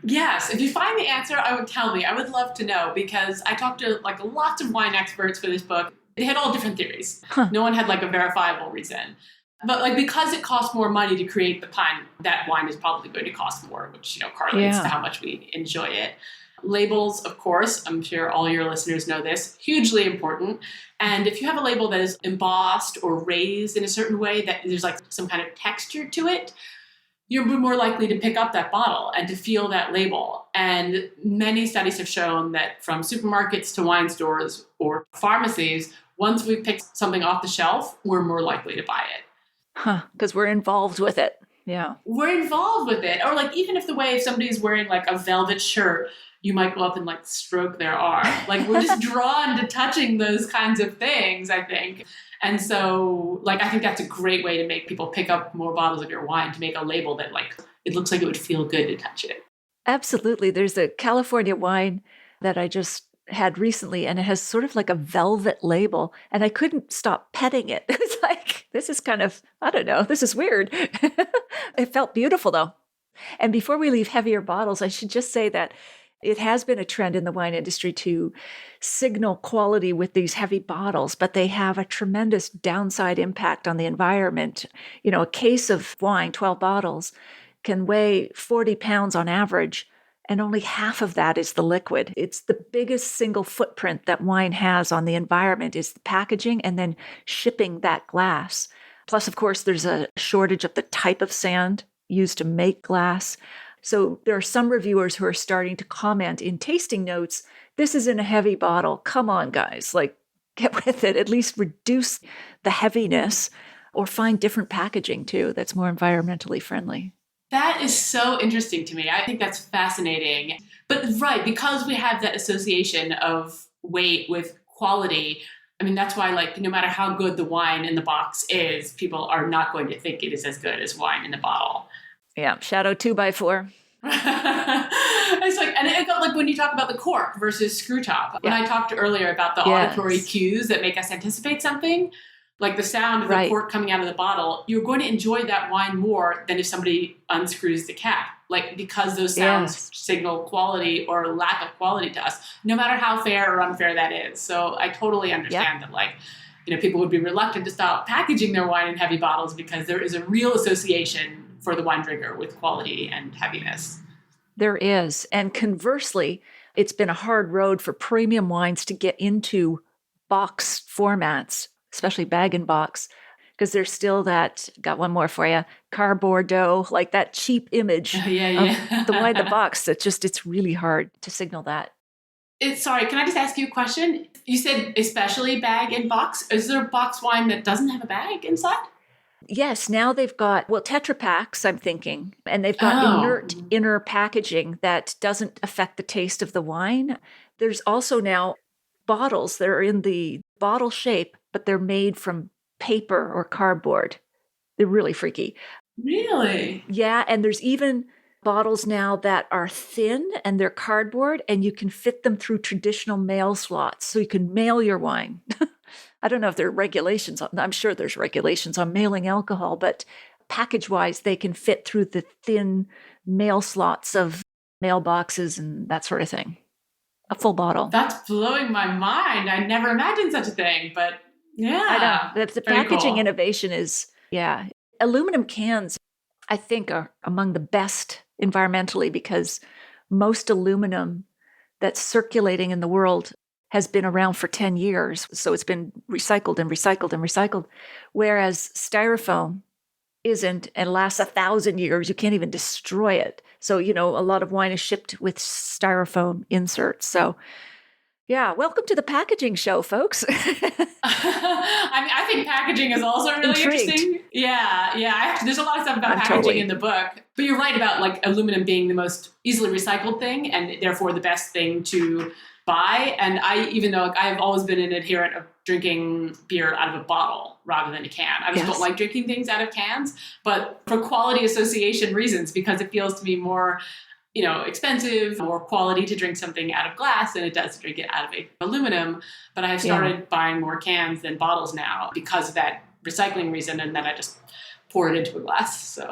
Yes, if you find the answer, I would tell me. I would love to know, because I talked to like lots of wine experts for this book. They had all different theories. No one had like a verifiable reason. But like because it costs more money to create the punt, that wine is probably going to cost more, which correlates to how much we enjoy it. Labels, of course, I'm sure all your listeners know this, hugely important. And if you have a label that is embossed or raised in a certain way, that there's like some kind of texture to it, you're more likely to pick up that bottle and to feel that label. And many studies have shown that from supermarkets to wine stores or pharmacies, once we pick something off the shelf, we're more likely to buy it. Because we're involved with it. Yeah. We're involved with it. Or like even if somebody's wearing like a velvet shirt, you might go up and like stroke their arm. Like we're just drawn to touching those kinds of things, I think. And so like I think that's a great way to make people pick up more bottles of your wine, to make a label that like it looks like it would feel good to touch it. Absolutely. There's a California wine that I just had recently, and it has sort of like a velvet label, and I couldn't stop petting it. It's like, this is kind of, I don't know, this is weird. It felt beautiful though. And before we leave heavier bottles, I should just say that it has been a trend in the wine industry to signal quality with these heavy bottles, but they have a tremendous downside impact on the environment. A case of wine, 12 bottles, can weigh 40 pounds on average, and only half of that is the liquid. It's the biggest single footprint that wine has on the environment is the packaging and then shipping that glass. Plus, of course, there's a shortage of the type of sand used to make glass. So there are some reviewers who are starting to comment in tasting notes, this is in a heavy bottle. Come on, guys, get with it. At least reduce the heaviness or find different packaging too that's more environmentally friendly. That is so interesting to me. I think that's fascinating. But right, because we have that association of weight with quality, I mean, that's why, no matter how good the wine in the box is, people are not going to think it is as good as wine in the bottle. Yeah, Shadow 2x4. It's and it got when you talk about the cork versus screw top. When I talked earlier about the auditory cues that make us anticipate something, like the sound of the cork coming out of the bottle, you're going to enjoy that wine more than if somebody unscrews the cap. Because those sounds signal quality or lack of quality to us, no matter how fair or unfair that is. So I totally understand that, people would be reluctant to stop packaging their wine in heavy bottles because there is a real association for the wine drinker with quality and heaviness. There is. And conversely, it's been a hard road for premium wines to get into box formats, especially bag and box, because there's still got one more for you, Car Bordeaux, that cheap image of the wine in the box. It's really hard to signal that. Sorry, can I just ask you a question? You said especially bag and box. Is there box wine that doesn't have a bag inside? Yes, now they've got, Tetra Paks, I'm thinking, and they've got inert inner packaging that doesn't affect the taste of the wine. There's also now bottles that are in the bottle shape, but they're made from paper or cardboard. They're really freaky. Really? Yeah, and there's even bottles now that are thin and they're cardboard, and you can fit them through traditional mail slots, so you can mail your wine. I don't know if there are regulations. I'm sure there's regulations on mailing alcohol, but package-wise, they can fit through the thin mail slots of mailboxes and that sort of thing. A full bottle. That's blowing my mind. I never imagined such a thing, but yeah. I know. The packaging innovation is, Aluminum cans, I think, are among the best environmentally because most aluminum that's circulating in the world has been around for 10 years. So it's been recycled and recycled and recycled. Whereas styrofoam isn't and lasts 1,000 years. You can't even destroy it. So, a lot of wine is shipped with styrofoam inserts. So, welcome to the packaging show, folks. I think packaging is also really interesting. Yeah. There's a lot of stuff about packaging in the book. But you're right about aluminum being the most easily recycled thing and therefore the best thing to buy. And even though I've always been an adherent of drinking beer out of a bottle rather than a can. I just don't like drinking things out of cans, but for quality association reasons, because it feels to me more, expensive, more quality to drink something out of glass than it does to drink it out of aluminum. But I have started buying more cans than bottles now because of that recycling reason. And then I just pour it into a glass. So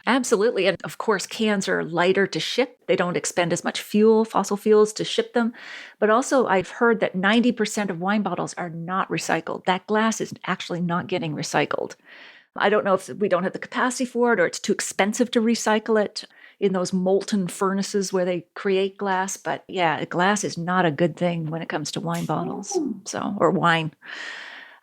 Absolutely. And of course, cans are lighter to ship. They don't expend as much fossil fuels to ship them. But also, I've heard that 90% of wine bottles are not recycled. That glass is actually not getting recycled. I don't know if we don't have the capacity for it or it's too expensive to recycle it in those molten furnaces where they create glass. But glass is not a good thing when it comes to wine bottles, or wine.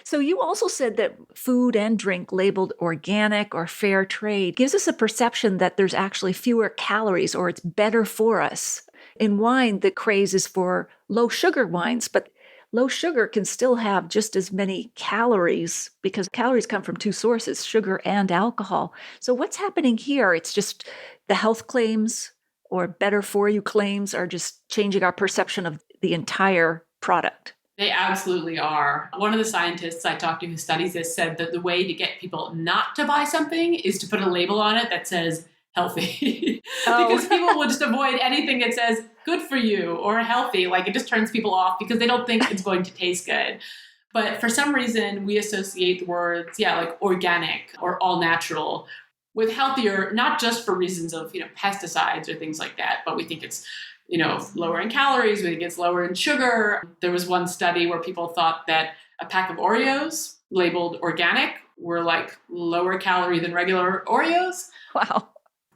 So you also said that food and drink labeled organic or fair trade gives us a perception that there's actually fewer calories or it's better for us. In wine, the craze is for low sugar wines, but low sugar can still have just as many calories because calories come from two sources, sugar and alcohol. So what's happening here? It's just the health claims or better for you claims are just changing our perception of the entire product. They absolutely are. One of the scientists I talked to who studies this said that the way to get people not to buy something is to put a label on it that says healthy. Because people will just avoid anything that says good for you or healthy. Like it just turns people off because they don't think it's going to taste good. But for some reason, we associate the words, like organic or all natural with healthier, not just for reasons of, pesticides or things like that, but we think it's, lower in calories, we think it's lower in sugar. There was one study where people thought that a pack of Oreos labeled organic were like lower calorie than regular Oreos. Wow.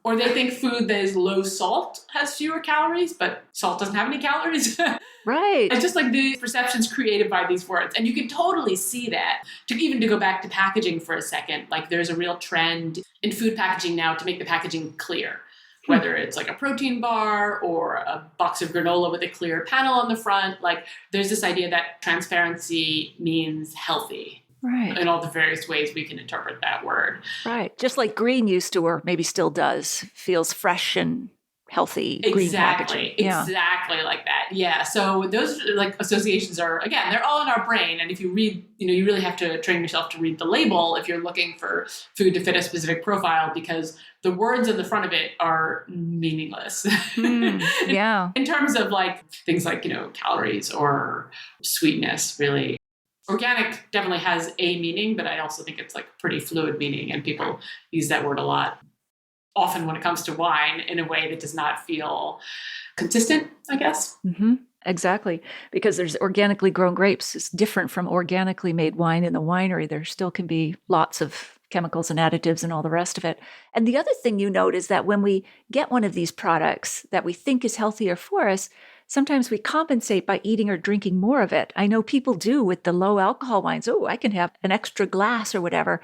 Or they think food that is low salt has fewer calories, but salt doesn't have any calories. Right. It's just like these perceptions created by these words. And you can totally see that. To go back to packaging for a second, like there's a real trend in food packaging now to make the packaging clear. Whether it's like a protein bar or a box of granola with a clear panel on the front, like there's this idea that transparency means healthy. Right. In all the various ways we can interpret that word. Right. Just like green used to, or maybe still does, feels fresh and healthy. Green packaging. Exactly like that. Yeah. So those like associations are, again, they're all in our brain. And if you read, you really have to train yourself to read the label if you're looking for food to fit a specific profile, because the words in the front of it are meaningless. Yeah. In terms of like things like, calories or sweetness, really. Organic definitely has a meaning, but I also think it's like pretty fluid meaning, and people use that word a lot, often when it comes to wine, in a way that does not feel consistent, I guess. Mm-hmm. Exactly. Because there's organically grown grapes. It's different from organically made wine in the winery. There still can be lots of chemicals and additives and all the rest of it. And the other thing you note is that when we get one of these products that we think is healthier for us, sometimes we compensate by eating or drinking more of it. I know people do with the low alcohol wines. Oh, I can have an extra glass or whatever.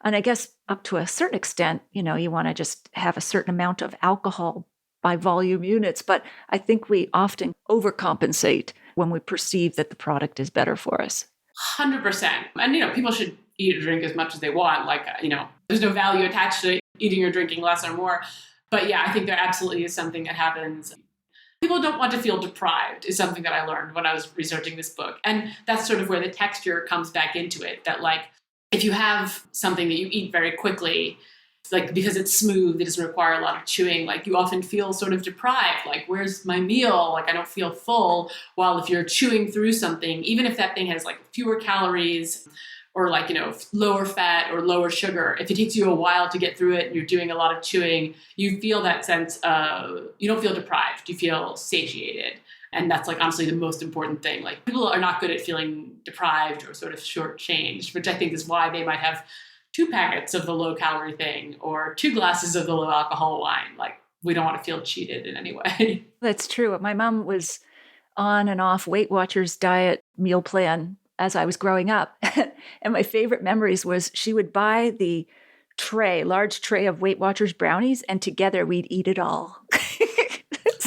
And I guess up to a certain extent, you want to just have a certain amount of alcohol by volume units. But I think we often overcompensate when we perceive that the product is better for us. 100%. And, people should eat or drink as much as they want. Like, there's no value attached to eating or drinking less or more. But yeah, I think there absolutely is something that happens. People don't want to feel deprived is something that I learned when I was researching this book. And that's sort of where the texture comes back into it. That like, if you have something that you eat very quickly, like because it's smooth, it doesn't require a lot of chewing, like you often feel sort of deprived. Like, where's my meal? Like, I don't feel full. While if you're chewing through something, even if that thing has like fewer calories or like, lower fat or lower sugar, if it takes you a while to get through it and you're doing a lot of chewing, you feel that sense of, you don't feel deprived, you feel satiated. And that's like honestly the most important thing. Like people are not good at feeling deprived or sort of shortchanged, which I think is why they might have 2 packets of the low calorie thing or 2 glasses of the low alcohol wine. Like we don't want to feel cheated in any way. That's true. My mom was on and off Weight Watchers diet meal plan as I was growing up. And my favorite memories was she would buy the large tray of Weight Watchers brownies, and together we'd eat it all.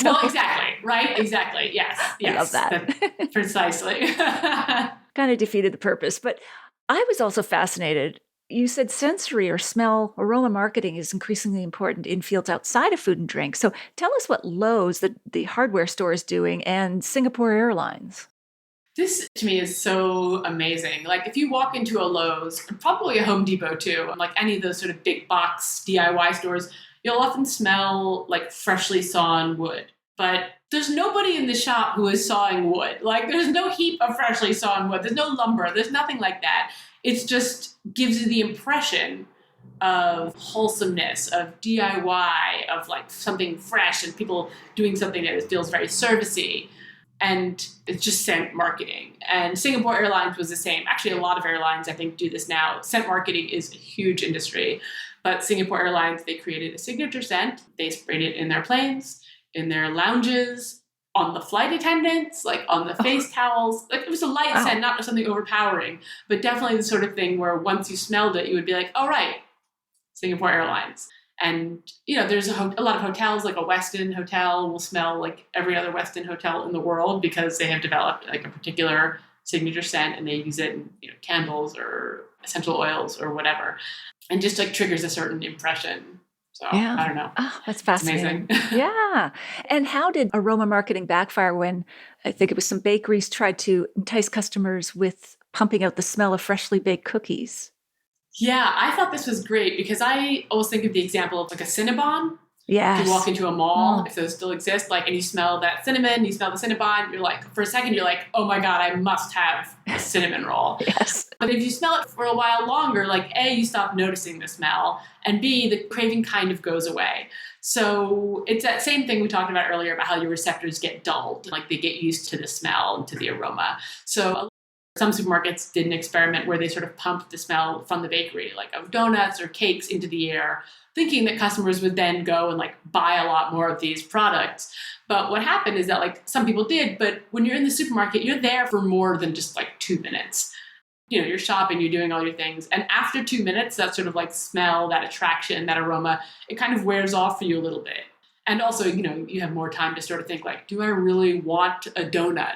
Well, exactly. Right? Exactly. Yes. I love that. Precisely. Kind of defeated the purpose. But I was also fascinated. You said sensory or smell, aroma marketing is increasingly important in fields outside of food and drink. So tell us what Lowe's, the hardware store, is doing, and Singapore Airlines. This to me is so amazing. Like if you walk into a Lowe's, probably a Home Depot too, like any of those sort of big box DIY stores, you'll often smell like freshly sawn wood. But there's nobody in the shop who is sawing wood. Like there's no heap of freshly sawn wood. There's no lumber. There's nothing like that. It just gives you the impression of wholesomeness, of DIY, of like something fresh and people doing something that feels very servicey. And it's just scent marketing. And Singapore Airlines was the same. Actually, a lot of airlines, I think, do this now. Scent marketing is a huge industry. But Singapore Airlines, they created a signature scent. They sprayed it in their planes, in their lounges, on the flight attendants, like on the face towels. Like it was a light scent, not something overpowering, but definitely the sort of thing where once you smelled it, you would be like, oh, right, Singapore Airlines. And, there's a lot of hotels, like a Westin hotel will smell like every other Westin hotel in the world because they have developed like a particular signature scent and they use it in, candles or essential oils or whatever. And just like triggers a certain impression. So yeah. I don't know. Oh, that's fascinating. It's amazing. Yeah. And how did aroma marketing backfire when I think it was some bakeries tried to entice customers with pumping out the smell of freshly baked cookies? Yeah, I thought this was great because I always think of the example of like a Cinnabon, Yes. If you walk into a mall, if those still exist, like, and you smell that cinnamon, you smell the Cinnabon, you're like, for a second, you're like, oh my God, I must have a cinnamon roll. Yes. But if you smell it for a while longer, like, A, you stop noticing the smell, and B, the craving kind of goes away. So it's that same thing we talked about earlier about how your receptors get dulled, like they get used to the smell and to the aroma. So some supermarkets did an experiment where they sort of pumped the smell from the bakery, like of donuts or cakes, into the air, thinking that customers would then go and like buy a lot more of these products. But what happened is that like some people did, but when you're in the supermarket, you're there for more than just like 2 minutes. You know, you're shopping, you're doing all your things. And after 2 minutes, that sort of like smell, that attraction, that aroma, it kind of wears off for you a little bit. And also, you know, you have more time to sort of think like, do I really want a donut?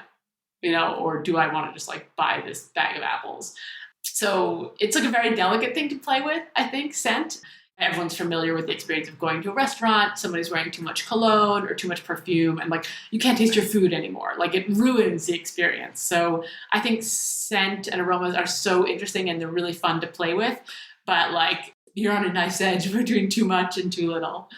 You know, or do I want to just like buy this bag of apples? So it's like a very delicate thing to play with, I think, scent. Everyone's familiar with the experience of going to a restaurant, somebody's wearing too much cologne or too much perfume, and like you can't taste your food anymore. Like it ruins the experience. So I think scent and aromas are so interesting and they're really fun to play with. But like you're on a nice edge between too much and too little.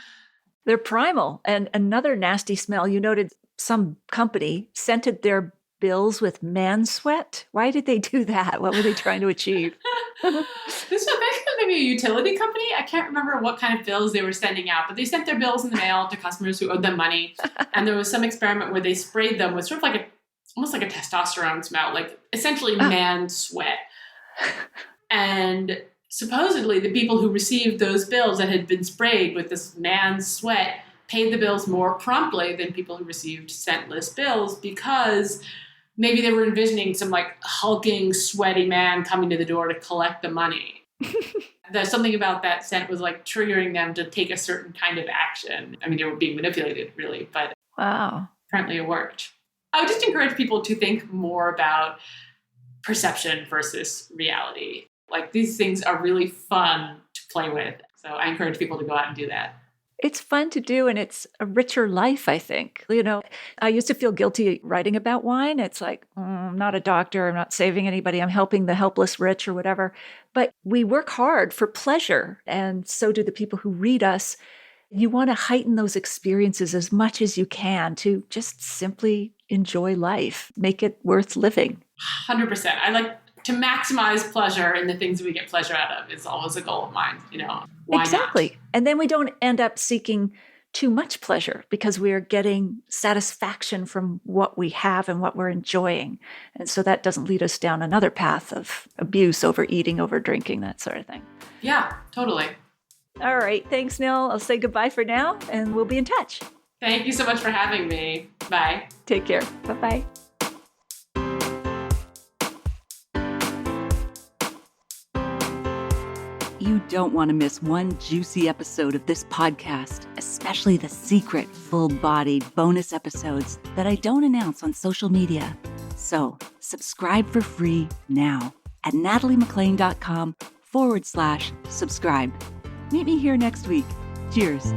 They're primal. And another nasty smell, you noted some company scented their bills with man sweat. Why did they do that? What were they trying to achieve? This was maybe a utility company. I can't remember what kind of bills they were sending out, but they sent their bills in the mail to customers who owed them money. And there was some experiment where they sprayed them with sort of like almost like a testosterone smell, like essentially man sweat. And supposedly the people who received those bills that had been sprayed with this man sweat paid the bills more promptly than people who received scentless bills, because maybe they were envisioning some like hulking, sweaty man coming to the door to collect the money. There's something about that scent was like triggering them to take a certain kind of action. I mean, they were being manipulated really, but wow, apparently it worked. I would just encourage people to think more about perception versus reality. Like these things are really fun to play with. So I encourage people to go out and do that. It's fun to do, and it's a richer life, I think. You know, I used to feel guilty writing about wine. It's like, I'm not a doctor. I'm not saving anybody. I'm helping the helpless rich or whatever. But we work hard for pleasure, and so do the people who read us. You want to heighten those experiences as much as you can to just simply enjoy life, make it worth living. 100%. I like to maximize pleasure, and the things we get pleasure out of is always a goal of mine, you know. Why exactly. not? And then we don't end up seeking too much pleasure because we are getting satisfaction from what we have and what we're enjoying. And so that doesn't lead us down another path of abuse, overeating, overdrinking, that sort of thing. Yeah, totally. All right. Thanks, Nell. I'll say goodbye for now, and we'll be in touch. Thank you so much for having me. Bye. Take care. Bye-bye. You don't want to miss one juicy episode of this podcast, especially the secret, full-bodied bonus episodes that I don't announce on social media. So subscribe for free now at nataliemclean.com/subscribe. Meet me here next week. Cheers.